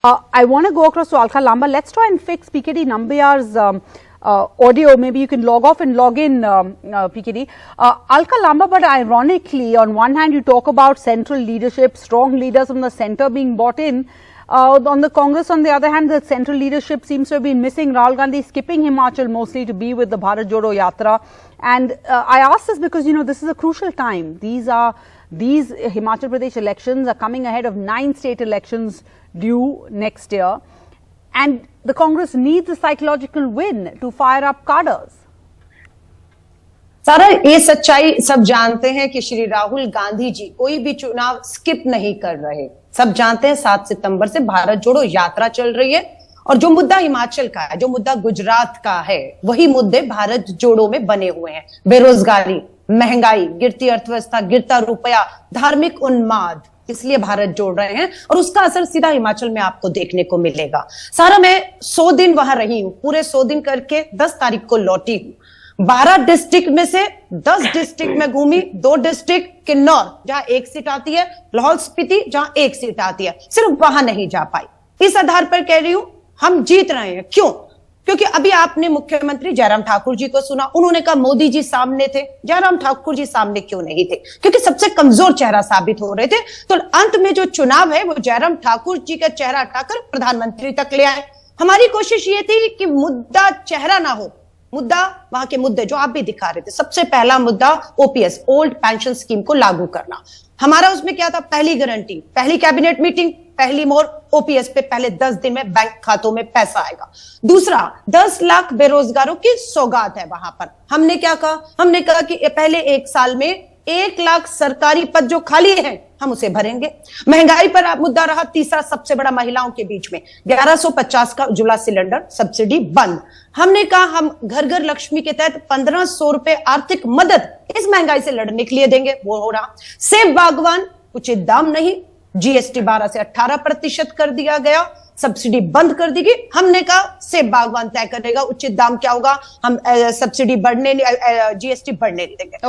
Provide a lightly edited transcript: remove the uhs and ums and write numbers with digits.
I want to go across to Alka Lamba. Let's try and fix PKD Nambiar's audio. Maybe you can log off and log in, PKD. Alka Lamba, but ironically, on one hand, you talk about central leadership, strong leaders from the center being brought in. On the Congress, on the other hand, the central leadership seems to have been missing. Rahul Gandhi skipping Himachal mostly to be with the Bharat Jodo Yatra. And I ask this because, you know, this is a crucial time. These Himachal Pradesh elections are coming ahead of 9 state elections due next year. And the Congress needs a psychological win to fire up cadres. सारा ये सच्चाई सब जानते हैं कि श्री राहुल गांधी जी कोई भी चुनाव स्किप नहीं कर रहे। सब जानते हैं 7 सितंबर से भारत जोड़ो यात्रा चल रही है और जो मुद्दा हिमाचल का है, जो मुद्दा गुजरात का है, वही मुद्दे भारत जोड़ो में बने हुए हैं। बेरोजगारी, महंगाई, गिरती अर्थव्यवस्था, गिरता रुपया, धार्मिक उन्माद, इसलिए भारत जोड़ रहे हैं और उसका असर सीधा हिमाचल में आपको देखने को मिलेगा। सारा मैं 100 दिन वहां रही हूं, पूरे 100 दिन करके 10 तारीख को लौटी हूं। 12 डिस्ट्रिक्ट में से 10 डिस्ट्रिक्ट में घूमी, 2 डिस्ट्रिक्ट किन्नौर जहां 1 सीट आती है, लाहौल स्पीति जहां 1 सीट आती है, सिर्फ वहां नहीं जा पाई। इस आधार पर कह रही हूं हम जीत रहे हैं। क्यों? क्योंकि अभी आपने मुख्यमंत्री जयराम ठाकुर जी को सुना, उन्होंने कहा मोदी जी सामने थे। जयराम ठाकुर जी सामने क्यों नहीं थे? क्योंकि सबसे कमजोर चेहरा साबित हो रहे थे। तो अंत में जो चुनाव है वो जयराम ठाकुर जी का चेहरा हटाकर प्रधानमंत्री तक ले आए। हमारी कोशिश ये थी कि मुद्दा चेहरा ना हो, मुद्दा वहां के मुद्दे जो आप भी दिखा रहे थे। सबसे पहला मुद्दा ओपीएस, ओल्ड पेंशन स्कीम को लागू करना। हमारा उसमें क्या था? पहली गारंटी, पहली कैबिनेट मीटिंग, पहली मोहर ओपीएस पे पहले 10 दिन में बैंक खातों में पैसा आएगा। दूसरा, 10 लाख बेरोजगारों की सौगात है वहां पर। हमने क्या कहा? हमने कहा कि पहले 1 साल में 1 लाख सरकारी पद जो खाली हैं हम उसे भरेंगे। महंगाई पर मुद्दा रहा तीसरा सबसे बड़ा महिलाओं के बीच में, 1150 का उज्ज्वला सिलेंडर सब्सिडी बंद। हमने कहा हम घर घर लक्ष्मी के तहत 1500 रुपए आर्थिक मदद इस महंगाई से लड़ने के लिए देंगे, वो हो रहा। सेब बागवान उचित दाम नहीं, जीएसटी 12 से 18% कर दिया गया, सब्सिडी बंद कर दी गई। हमने कहा सेब बागवान तय करेगा उचित दाम क्या होगा, हम सब्सिडी बढ़ने, जीएसटी बढ़ने नहीं देंगे।